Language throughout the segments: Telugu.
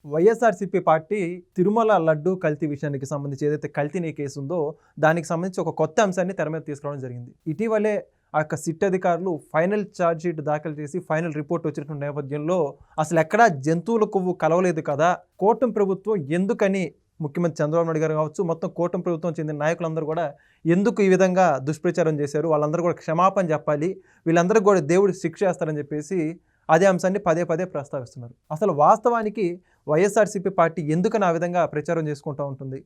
వైఎస్ఆర్సీపీ పార్టీ తిరుమల లడ్డు కల్తీ విషయానికి సంబంధించి ఏదైతే కల్తీ కేసు ఉందో దానికి సంబంధించి ఒక కొత్త అంశాన్ని తెర మీద తీసుకురావడం జరిగింది. ఇటీవలే ఆ యొక్క సిట్ అధికారులు ఫైనల్ ఛార్జ్ షీట్ దాఖలు చేసి ఫైనల్ రిపోర్ట్ వచ్చినటువంటి నేపథ్యంలో అసలు ఎక్కడా జంతువుల కొవ్వు కలవలేదు కదా, కూటమి ప్రభుత్వం ఎందుకని ముఖ్యమంత్రి చంద్రబాబు నాయుడు గారు కావచ్చు, మొత్తం కూటమి ప్రభుత్వం చెందిన నాయకులందరూ కూడా ఎందుకు ఈ విధంగా దుష్ప్రచారం చేశారు, వాళ్ళందరూ కూడా క్షమాపణ చెప్పాలి, వీళ్ళందరూ కూడా దేవుడు శిక్ష చేస్తారని చెప్పేసి అదే అంశాన్ని పదే పదే ప్రస్తావిస్తున్నారు. అసలు వాస్తవానికి వైఎస్ఆర్సీపీ పార్టీ ఎందుకని ఆ విధంగా ప్రచారం చేసుకుంటూ ఉంటుంది,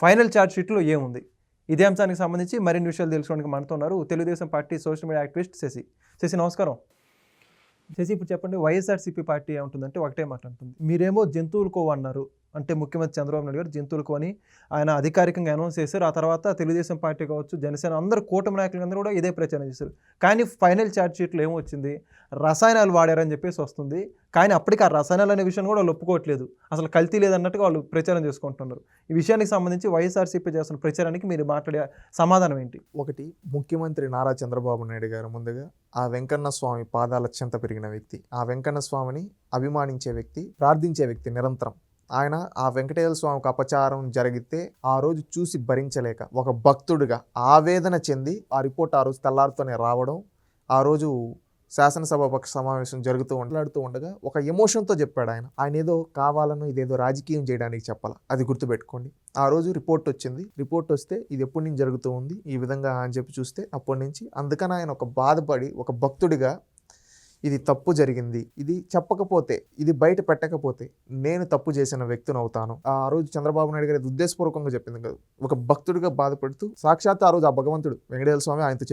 ఫైనల్ ఛార్జ్ షీట్లో ఏముంది, ఇదే అంశానికి సంబంధించి మరిన్ని విషయాలు తెలుసుకోవడానికి మనతో ఉన్నారు Telugu Desam party social media activist Sasi. నమస్కారం శశి. ఇప్పుడు చెప్పండి, వైఎస్ఆర్సీపీ పార్టీ ఏముంటుందంటే ఒకటే మాట్లాడుతుంది, మీరేమో జంతువులు కొవ్వు అన్నారు, అంటే ముఖ్యమంత్రి చంద్రబాబు నాయుడు గారు జంతువులకు అని ఆయన అధికారికంగా అనౌన్స్ చేశారు. ఆ తర్వాత తెలుగుదేశం పార్టీ కావచ్చు, జనసేన అందరూ కూటమి నాయకులు అందరూ కూడా ఇదే ప్రచారం చేశారు. కానీ ఫైనల్ ఛార్జ్ షీట్లో ఏమొచ్చింది, రసాయనాలు వాడారని చెప్పేసి వస్తుంది. కానీ అప్పటికి ఆ రసాయనాలు అనే విషయాన్ని కూడా వాళ్ళు ఒప్పుకోవట్లేదు, అసలు కల్తీ లేదన్నట్టుగా వాళ్ళు ప్రచారం చేసుకుంటున్నారు. ఈ విషయానికి సంబంధించి వైఎస్ఆర్సీపీ చేస్తున్న ప్రచారానికి మీరు మాట్లాడే సమాధానం ఏంటి? ఒకటి, ముఖ్యమంత్రి నారా చంద్రబాబు నాయుడు గారు ముందుగా ఆ వెంకన్న స్వామి పాదాల చెంత పెరిగిన వ్యక్తి, ఆ వెంకన్న స్వామిని అభిమానించే వ్యక్తి, ప్రార్థించే వ్యక్తి నిరంతరం. ఆయన ఆ వెంకటేశ్వర స్వామికి అపచారం జరిగితే ఆ రోజు చూసి భరించలేక ఒక భక్తుడిగా ఆవేదన చెంది ఆ రిపోర్ట్ ఆ రోజు తెల్లారితోనే రావడం, ఆ రోజు శాసనసభ పక్ష సమావేశం మాట్లాడుతూ ఉండగా ఒక ఎమోషన్తో చెప్పాడు. ఆయన ఏదో కావాలను ఇదేదో రాజకీయం చేయడానికి చెప్పాల, అది గుర్తుపెట్టుకోండి. ఆ రోజు రిపోర్ట్ వచ్చింది, రిపోర్ట్ వస్తే ఇది ఎప్పటి నుంచి జరుగుతూ ఉంది ఈ విధంగా అని చెప్పి చూస్తే అప్పటి నుంచి, అందుకని ఆయన ఒక బాధపడి ఒక భక్తుడిగా ఇది తప్పు జరిగింది, ఇది చెప్పకపోతే, ఇది బయట పెట్టకపోతే నేను తప్పు చేసిన వ్యక్తిని అవుతాను. ఆ రోజు చంద్రబాబు నాయుడు గారు ఉద్దేశపూర్వకంగా చెప్పింది కదా, ఒక భక్తుడిగా బాధపడుతూ సాక్షాత్ ఆ రోజు ఆ భగవంతుడు వెంకటేశ్వర స్వామి ఆయనతో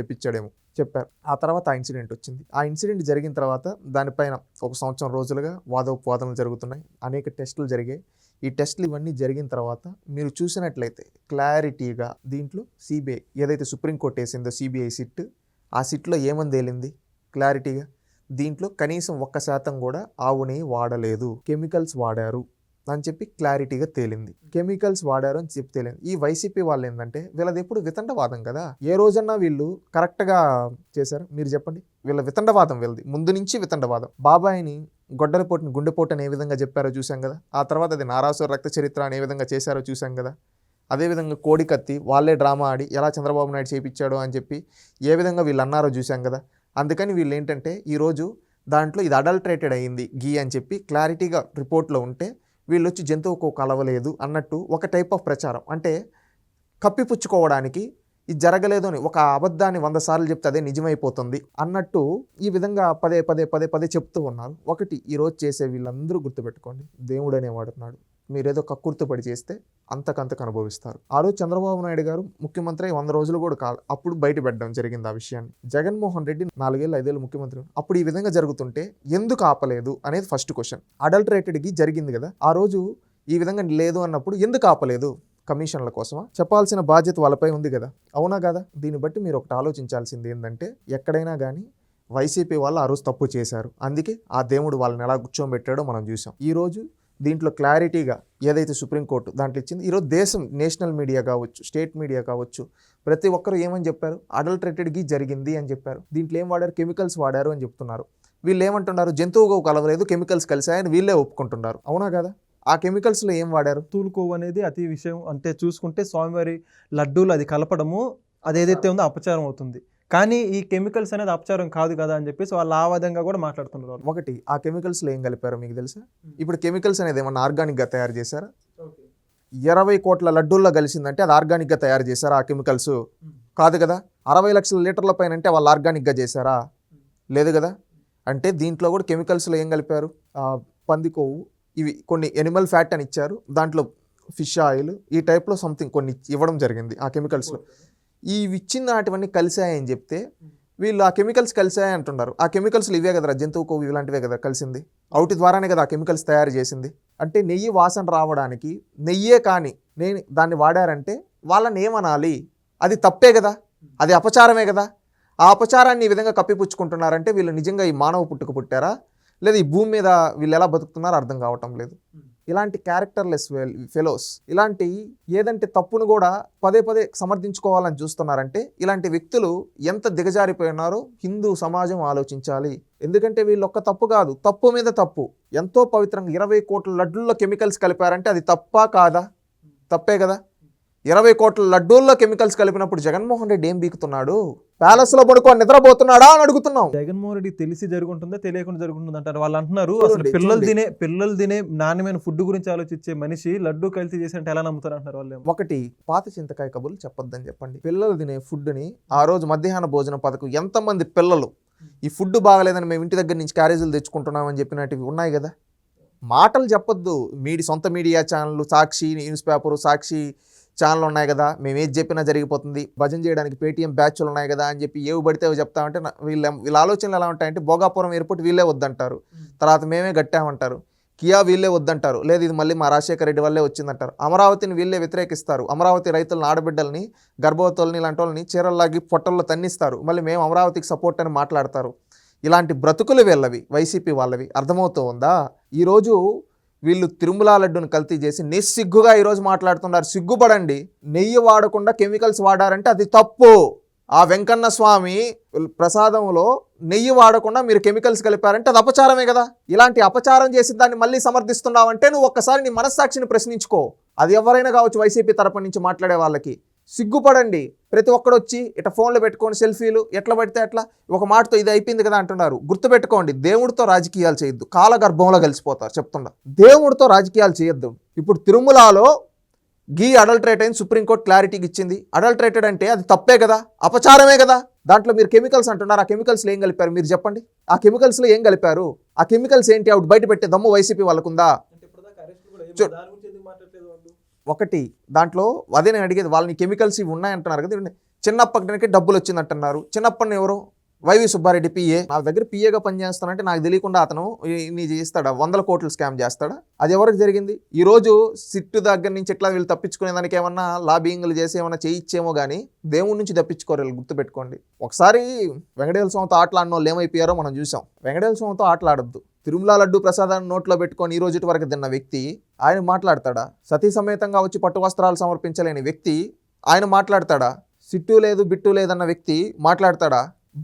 చెప్పారు. ఆ తర్వాత ఆ ఇన్సిడెంట్ వచ్చింది. ఆ ఇన్సిడెంట్ జరిగిన తర్వాత దానిపైన ఒక సంవత్సరం రోజులుగా వాదోపవాదనలు జరుగుతున్నాయి, అనేక టెస్టులు జరిగాయి. ఈ టెస్టులు ఇవన్నీ జరిగిన తర్వాత మీరు చూసినట్లయితే క్లారిటీగా దీంట్లో సిబిఐ ఏదైతే సుప్రీంకోర్టు వేసిందో సిబిఐ సిట్, ఆ సిట్లో ఏమని తేలింది క్లారిటీగా, దీంట్లో కనీసం 1% కూడా ఆవు నెయ్యి వాడలేదు, కెమికల్స్ వాడారు అని చెప్పి క్లారిటీగా తేలింది. కెమికల్స్ వాడారు అని చెప్పి తేలింది. ఈ వైసీపీ వాళ్ళు ఏంటంటే వీళ్ళది ఎప్పుడు వితండవాదం కదా, ఏ రోజన్నా వీళ్ళు కరెక్ట్గా చేశారు మీరు చెప్పండి? వీళ్ళ వితండవాదం, వీళ్ళది ముందు నుంచి వితండవాదం. బాబాయిని గొడ్డలిపోటుని గుండెపోటు అనే విధంగా చెప్పారో చూసాం కదా, ఆ తర్వాత అది నారాసుర రక్త చరిత్ర అనే విధంగా చేశారో చూసాం కదా. అదేవిధంగా కోడి కత్తి వాళ్ళే డ్రామా ఆడి ఎలా చంద్రబాబు నాయుడు చేయించాడో అని చెప్పి ఏ విధంగా వీళ్ళు అన్నారో చూసాం కదా. అందుకని వీళ్ళు ఏంటంటే ఈరోజు దాంట్లో ఇది అడల్టరేటెడ్ అయ్యింది గీ అని చెప్పి క్లారిటీగా రిపోర్ట్లో ఉంటే వీళ్ళు వచ్చి జంతువుకు కలవలేదు అన్నట్టు ఒక టైప్ ఆఫ్ ప్రచారం, అంటే కప్పిపుచ్చుకోవడానికి ఇది జరగలేదు అని ఒక అబద్ధాన్ని 100 సార్లు చెప్తే అదే నిజమైపోతుంది అన్నట్టు ఈ విధంగా పదే పదే పదే పదే చెప్తూ ఉన్నారు. ఒకటి, ఈరోజు చేసే వీళ్ళందరూ గుర్తుపెట్టుకోండి, దేవుడు అనేవాడు ఉన్నాడు, మీరేదో కక్కుర్తుపడి చేస్తే అంతకంతకు అనుభవిస్తారు. ఆ రోజు చంద్రబాబు నాయుడు గారు ముఖ్యమంత్రి 100 రోజులు కూడా కాదు, అప్పుడు బయట పెట్టడం జరిగింది ఆ విషయాన్ని. జగన్మోహన్ రెడ్డి 4-5 ముఖ్యమంత్రి, అప్పుడు ఈ విధంగా జరుగుతుంటే ఎందుకు ఆపలేదు అనేది ఫస్ట్ క్వశ్చన్. అడల్టరేటెడ్కి జరిగింది కదా, ఆ రోజు ఈ విధంగా లేదు అన్నప్పుడు ఎందుకు ఆపలేదు? కమిషన్ల కోసమా? చెప్పాల్సిన బాధ్యత వాళ్ళపై ఉంది కదా, అవునా కదా? దీన్ని బట్టి మీరు ఒకటి ఆలోచించాల్సింది ఏంటంటే, ఎక్కడైనా కానీ వైసీపీ వాళ్ళు ఆ రోజు తప్పు చేశారు, అందుకే ఆ దేవుడు వాళ్ళని ఎలా కూర్చోబెట్టాడో మనం చూసాం. ఈరోజు దీంట్లో క్లారిటీగా ఏదైతే సుప్రీంకోర్టు దాంట్లో ఇచ్చింది, ఈరోజు దేశం నేషనల్ మీడియా కావచ్చు, స్టేట్ మీడియా కావచ్చు, ప్రతి ఒక్కరు ఏమని చెప్పారు, అడల్టరేటెడ్కి జరిగింది అని చెప్పారు. దీంట్లో ఏం వాడారు, కెమికల్స్ వాడారు అని చెప్తున్నారు. వీళ్ళు ఏమంటున్నారు, జంతువుగా కలవలేదు, కెమికల్స్ కలిసాయని వీళ్ళే ఒప్పుకుంటున్నారు, అవునా కదా? ఆ కెమికల్స్లో ఏం వాడారు? తూలుకోవు అనేది అతి విషయం, అంటే చూసుకుంటే స్వామివారి లడ్డూలు అది కలపడము అదేదైతే ఉందో అపచారం అవుతుంది. కానీ ఈ కెమికల్స్ అనేది అపచారం కాదు కదా అని చెప్పేసి వాళ్ళు ఆ విధంగా కూడా మాట్లాడుతున్నారు. ఒకటి, ఆ కెమికల్స్లో ఏం కలిపారో మీకు తెలుసా? ఇప్పుడు కెమికల్స్ అనేది ఏమన్నా ఆర్గానిక్గా తయారు చేశారా? 20 కోట్ల లడ్డూల్లో కలిసిందంటే అది ఆర్గానిక్గా తయారు చేశారా? ఆ కెమికల్స్ కాదు కదా. 60 లక్షల లీటర్ల పైన అంటే వాళ్ళు ఆర్గానిక్గా చేశారా? లేదు కదా. అంటే దీంట్లో కూడా కెమికల్స్లో ఏం కలిపారు, పంది కొవ్వు, ఇవి కొన్ని ఎనిమల్ ఫ్యాట్ అని ఇచ్చారు, దాంట్లో ఫిష్ ఆయిల్, ఈ టైప్లో సంథింగ్ కొన్ని ఇవ్వడం జరిగింది ఆ కెమికల్స్లో. ఇవి ఇచ్చిన వాటివన్నీ కలిసాయని చెప్తే వీళ్ళు ఆ కెమికల్స్ కలిసాయి అంటున్నారు. ఆ కెమికల్స్లు ఇవే కదా, జంతువు కొవ్వు ఇలాంటివే కదా కలిసింది, అవుటి ద్వారానే కదా ఆ కెమికల్స్ తయారు చేసింది. అంటే నెయ్యి వాసన రావడానికి నెయ్యే కానీ నేను దాన్ని వాడారంటే వాళ్ళని ఏమనాలి? అది తప్పే కదా, అది అపచారమే కదా. ఆ అపచారాన్ని ఈ విధంగా కప్పిపుచ్చుకుంటున్నారంటే వీళ్ళు నిజంగా ఈ మానవ పుట్టుక పుట్టారా, లేదా ఈ భూమి మీద వీళ్ళు ఎలా బతుకుతున్నారో అర్థం కావటం లేదు. ఇలాంటి క్యారెక్టర్లెస్ ఫెలోస్, ఇలాంటి ఏదంటే తప్పును కూడా పదే పదే సమర్థించుకోవాలని చూస్తున్నారంటే ఇలాంటి వ్యక్తులు ఎంత దిగజారిపోయి ఉన్నారో హిందూ సమాజం ఆలోచించాలి. ఎందుకంటే వీళ్ళు ఒక్క తప్పు కాదు, తప్పు మీద తప్పు. ఎంతో పవిత్రంగా 20 కోట్ల లడ్డూల్లో కెమికల్స్ కలిపారంటే అది తప్పా కాదా? తప్పే కదా. 20 కోట్ల లడ్డూల్లో కెమికల్స్ కలిపినప్పుడు జగన్మోహన్ రెడ్డి ఏం బీకుతున్నాడు? ప్యాలెస్ లో పడుకొని నిద్రపోతున్నాడా అని అడుగుతున్నాం. జగన్మోహన్ రెడ్డి తెలిసి జరుగుతుందా తెలియకుండా జరుగుతుంది అంటారు. వాళ్ళు అంటున్నారు చూడండి, అసలు పిల్లలు తినే నాణ్యమైన ఫుడ్ గురించి ఆలోచించే మనిషి లడ్డు కల్తీ చేసి అంటే ఎలా నమ్ముతారు అంటారు వాళ్ళు. ఒకటి, పాత చింతకాయ కబుర్లు చెప్పొద్దని చెప్పండి. పిల్లలు తినే ఫుడ్ని ఆ రోజు మధ్యాహ్న భోజన పథకం ఎంతమంది పిల్లలు ఈ ఫుడ్ బాగలేదని మేము ఇంటి దగ్గర నుంచి క్యారేజీలు తెచ్చుకుంటున్నామని చెప్పినట్టు ఉన్నాయి కదా. మాటలు చెప్పొద్దు. సొంత మీడియా ఛానళ్ళు, సాక్షి న్యూస్ పేపరు, సాక్షి ఛానల్ ఉన్నాయి కదా, మేము ఏది చెప్పినా జరిగిపోతుంది, భజన చేయడానికి పేటీఎం బ్యాచ్లు ఉన్నాయి కదా అని చెప్పి ఏవి పడితే అవి చెప్తామంటే వీళ్ళ ఆలోచనలు ఎలా ఉంటాయంటే భోగాపురం ఎయిర్పోర్ట్ వీళ్ళే వద్దంటారు, తర్వాత మేమే కట్టామంటారు, కియా వీళ్ళే వద్దంటారు, లేదు ఇది మళ్ళీ మా రాజశేఖర రెడ్డి వల్లే వచ్చిందంటారు, అమరావతిని వీళ్ళే వ్యతిరేకిస్తారు, అమరావతి రైతులను, ఆడబిడ్డల్ని, గర్భవతుల్ని ఇలాంటి వాళ్ళని చీరల్లాగి పొట్టల్లో తన్నిస్తారు, మళ్ళీ మేము అమరావతికి సపోర్ట్ అని మాట్లాడతారు. ఇలాంటి బ్రతుకులు వీళ్ళవి, వైసీపీ వాళ్ళవి. అర్థమవుతూ ఉందా? ఈరోజు వీళ్ళు తిరుమల లడ్డును కల్తీ చేసి నిస్సిగ్గుగా ఈరోజు మాట్లాడుతున్నారు. సిగ్గుపడండి. నెయ్యి వాడకుండా కెమికల్స్ వాడారంటే అది తప్పు. ఆ వెంకన్న స్వామి ప్రసాదంలో నెయ్యి వాడకుండా మీరు కెమికల్స్ కలిపారంటే అది అపచారమే కదా. ఇలాంటి అపచారం చేసి దాన్ని మళ్ళీ సమర్థిస్తున్నావంటే నువ్వు ఒక్కసారి నీ మనస్సాక్షిని ప్రశ్నించుకో. అది ఎవరైనా కావచ్చు, వైసీపీ తరపు నుంచి మాట్లాడే వాళ్ళకి. సిగ్గుపడండి. ప్రతి ఒక్కడు వచ్చి ఇట్లా ఫోన్లో పెట్టుకొని సెల్ఫీలు ఎట్లా పడితే అట్లా ఒక మాటతో ఇది అయిపోయింది కదా అంటున్నారు. గుర్తుపెట్టుకోండి, దేవుడితో రాజకీయాలు చేయొద్దు, కాలగర్భంలో కలిసిపోతారు. చెప్తుండ, దేవుడితో రాజకీయాలు చేయొద్దు. ఇప్పుడు తిరుమలలో గీ అడల్ట్రేట్ అయిన సుప్రీంకోర్టు క్లారిటీకి ఇచ్చింది. అడల్ట్రేటెడ్ అంటే అది తప్పే కదా, అపచారమే కదా. దాంట్లో మీరు కెమికల్స్ అంటున్నారు. ఆ కెమికల్స్లో ఏం కలిపారు మీరు చెప్పండి. ఆ కెమికల్స్లో ఏం కలిపారు? ఆ కెమికల్స్ ఏంటి? ఆవిడ బయట పెట్టే దమ్ము వైసీపీ వాళ్ళకుందా? ఒకటి, దాంట్లో అదే నేను అడిగేది, వాళ్ళని కెమికల్స్ ఇవి ఉన్నాయంటున్నారు కదా, చిన్నప్పటికి డబ్బులు వచ్చిందంటున్నారు. చిన్నప్పటిని ఎవరు? YV Subba Reddy PA. నా దగ్గర పిఏగా పనిచేస్తానంటే నాకు తెలియకుండా అతను నీ చేస్తాడా? 100 కోట్లు స్కామ్ చేస్తాడా? అది ఎవరికి జరిగింది? ఈరోజు సిట్టు దగ్గర నుంచి ఎట్లా వీళ్ళు తప్పించుకునే దానికి ఏమన్నా లాబింగ్లు చేసి ఏమన్నా చేయించేమో కానీ దేవుడి నుంచి తప్పించుకోరు వీళ్ళు. గుర్తుపెట్టుకోండి. ఒకసారి వెంకటేశ్వర స్వామితో ఆటలాడిన వాళ్ళు ఏమైపోయారో మనం చూసాం. వెంకటేశ్వర స్వామితో ఆటలాడొద్దు. తిరుమల లడ్డు ప్రసాదాన్ని నోట్లో పెట్టుకొని ఈ రోజు వరకు తిన్న వ్యక్తి ఆయన మాట్లాడతాడా? సతీ సమేతంగా వచ్చి పట్టు వస్త్రాలు సమర్పించలేని వ్యక్తి ఆయన మాట్లాడతాడా? సిట్టు లేదు బిట్టు లేదన్న వ్యక్తి మాట్లాడతాడా?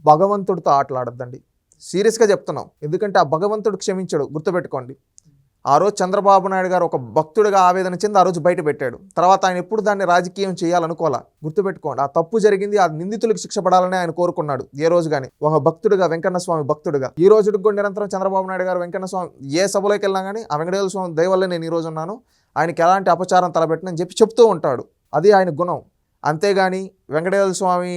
భగవంతుడితో ఆటలాడొద్దండి. సీరియస్గా చెప్తున్నాం. ఎందుకంటే ఆ భగవంతుడు క్షమించాడు. గుర్తుపెట్టుకోండి. ఆ రోజు చంద్రబాబు నాయుడు గారు ఒక భక్తుడిగా ఆవేదన చెంది ఆ రోజు బయట పెట్టాడు. తర్వాత ఆయన ఎప్పుడు దాన్ని రాజకీయం చేయాలనుకోవాలా. గుర్తుపెట్టుకోండి. ఆ తప్పు జరిగింది, ఆ నిందితులకు శిక్ష పడాలని ఆయన కోరుకున్నాడు. ఏ రోజు కానీ ఒక భక్తుడిగా, వెంకన్న స్వామి భక్తుడిగా ఈ రోజుకి కూడా నిరంతరం చంద్రబాబు నాయుడు గారు వెంకన్న స్వామి ఏ సభలోకి వెళ్ళినా కానీ ఆ వెంకటేశ్వర స్వామి దయ వల్లే నేను ఈ రోజు ఉన్నాను, ఆయనకి ఎలాంటి అపచారం తలబెట్టనని చెప్పి చెప్తూ ఉంటాడు. అది ఆయన గుణం. అంతేగాని వెంకటేశ్వర స్వామి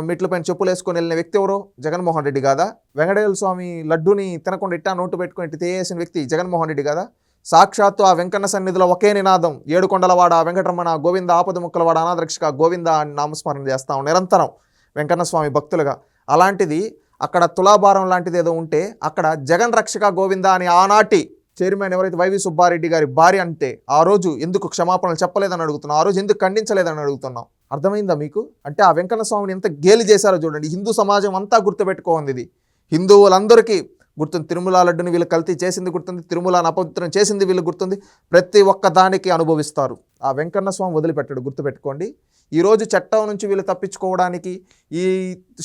మెట్ల పైన చెప్పులు వేసుకొని వెళ్ళిన వ్యక్తి ఎవరో? జగన్మోహన్ రెడ్డి కాదా? వెంకటేశ్వర స్వామి లడ్డూని తినకుండా ఇట్టా నోటు పెట్టుకుని తీయేసిన వ్యక్తి జగన్మోహన్ రెడ్డి కాదా? సాక్షాత్తు ఆ వెంకన్న సన్నిధిలో ఒకే నినాదం, ఏడుకొండలవాడ వెంకటరమణ గోవింద, ఆపద ముక్కలవాడ అనాథరక్షక గోవింద అని నామస్మరణ చేస్తాం నిరంతరం వెంకన్న స్వామి భక్తులుగా. అలాంటిది అక్కడ తులాభారం లాంటిది ఏదో ఉంటే అక్కడ జగన్ రక్షక గోవింద అని ఆనాటి చైర్మన్ ఎవరైతే వైవి సుబ్బారెడ్డి గారి భార్య అంటే ఆ రోజు ఎందుకు క్షమాపణలు చెప్పలేదని అడుగుతున్నాం. ఆ రోజు ఎందుకు ఖండించలేదని అడుగుతున్నాం. అర్థమైందా మీకు? అంటే ఆ వెంకన్న స్వామిని ఎంత గేలి చేశారో చూడండి. హిందూ సమాజం అంతా గుర్తుపెట్టుకోండి. ఇది హిందువులందరికీ గుర్తుంది. తిరుమల లడ్డుని వీళ్ళు కల్తీ చేసింది గుర్తుంది, తిరుమలని అపవిత్రం చేసింది వీళ్ళు గుర్తుంది. ప్రతి ఒక్క దానికి అనుభవిస్తారు. ఆ వెంకన్న స్వామి వదిలిపెట్టాడు. గుర్తుపెట్టుకోండి. ఈరోజు చట్టం నుంచి వీళ్ళు తప్పించుకోవడానికి ఈ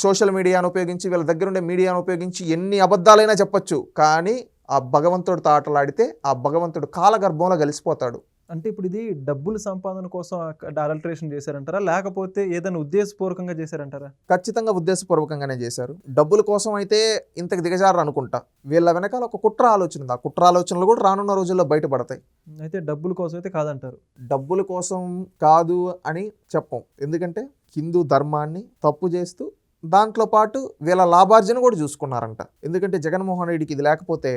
సోషల్ మీడియాను ఉపయోగించి, వీళ్ళ దగ్గరుండే మీడియాను ఉపయోగించి ఎన్ని అబద్ధాలైనా చెప్పొచ్చు. కానీ ఆ భగవంతుడితో ఆటలాడితే ఆ భగవంతుడు కాలగర్భంలో కలిసిపోతాడు. అంటే ఇప్పుడు ఇది డబ్బుల సంపాదన కోసం అడల్ట్రేషన్ చేశారంటారా, లేకపోతే ఏదైనా ఉద్దేశపూర్వకంగా చేశారంటారా? ఖచ్చితంగా ఉద్దేశపూర్వకంగానే చేశారు. డబ్బుల కోసం అయితే ఇంతకు దిగజారు అనుకుంటా. వీళ్ళ వెనకాల ఒక కుట్ర ఆలోచన ఉంది. ఆ కుట్ర ఆలోచనలు కూడా రానున్న రోజుల్లో బయటపడతాయి. అయితే డబ్బుల కోసం అయితే కాదంటారు? డబ్బుల కోసం కాదు అని చెప్పం. ఎందుకంటే హిందూ ధర్మాన్ని తప్పు చేస్తూ దాంట్లో పాటు వీళ్ళ లాభార్జన కూడా చూసుకున్నారంట. ఎందుకంటే జగన్మోహన్ రెడ్డికి ఇది లేకపోతే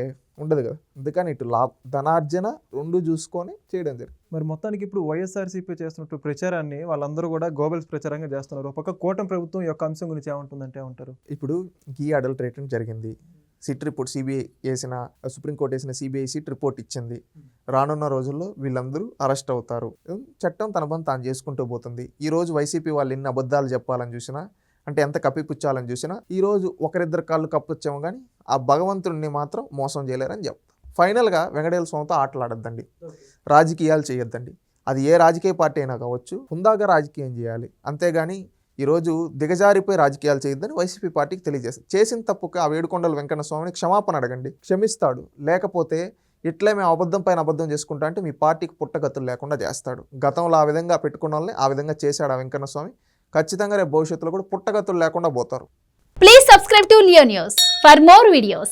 ఉండదు కదా. అందుకని ఇటు ధనార్జన రెండు చూసుకొని చేయడం జరిగింది. మరి మొత్తానికి ఇప్పుడు వైఎస్ఆర్సీపీ చేస్తున్నట్టు ప్రచారాన్ని వాళ్ళందరూ కూడా గోబెల్స్ ప్రచారంగా చేస్తున్నారు. ఒక కూటమి ప్రభుత్వం యొక్క అంశం గురించి ఏమంటుందంటే ఏమంటారు? ఇప్పుడు గీ అడల్ట్రేషన్ జరిగింది. సిట్ రిపోర్ట్ సిబిఐ వేసిన, సుప్రీంకోర్టు వేసిన సిబిఐ సిట్ రిపోర్ట్ ఇచ్చింది. రానున్న రోజుల్లో వీళ్ళందరూ అరెస్ట్ అవుతారు. చట్టం తన పని తాను చేసుకుంటూ పోతుంది. ఈరోజు వైసీపీ వాళ్ళు ఎన్ని అబద్ధాలు చెప్పాలని చూసినా, అంటే ఎంత కప్పిపుచ్చాలని చూసినా ఈరోజు ఒకరిద్దరు కాళ్ళు కప్పొచ్చాము కానీ ఆ భగవంతుడిని మాత్రం మోసం చేయలేరని చెప్తాం. ఫైనల్గా వెంకటేశ్వర స్వామితో ఆటలాడద్దండి, రాజకీయాలు చేయొద్దండి. అది ఏ రాజకీయ పార్టీ అయినా కావచ్చు, హుందాగా రాజకీయం చేయాలి. అంతేగాని ఈరోజు దిగజారిపోయి రాజకీయాలు చేయొద్దని వైసీపీ పార్టీకి తెలియజేస్తారు. చేసిన తప్పుకి ఆ వేడుకొండల వెంకన్న స్వామిని క్షమాపణ అడగండి, క్షమిస్తాడు. లేకపోతే ఇట్లే మేము అబద్ధం పైన అబద్ధం చేసుకుంటా అంటే మీ పార్టీకి పుట్టగతులు లేకుండా చేస్తాడు. గతంలో ఆ విధంగా పెట్టుకున్న వాళ్ళని ఆ విధంగా చేశాడు ఆ వెంకన్న స్వామి. ఖచ్చితంగా రేపు భవిష్యత్తులో కూడా పుట్టగతులు లేకుండా పోతారు. Please subscribe to Leo News for more videos.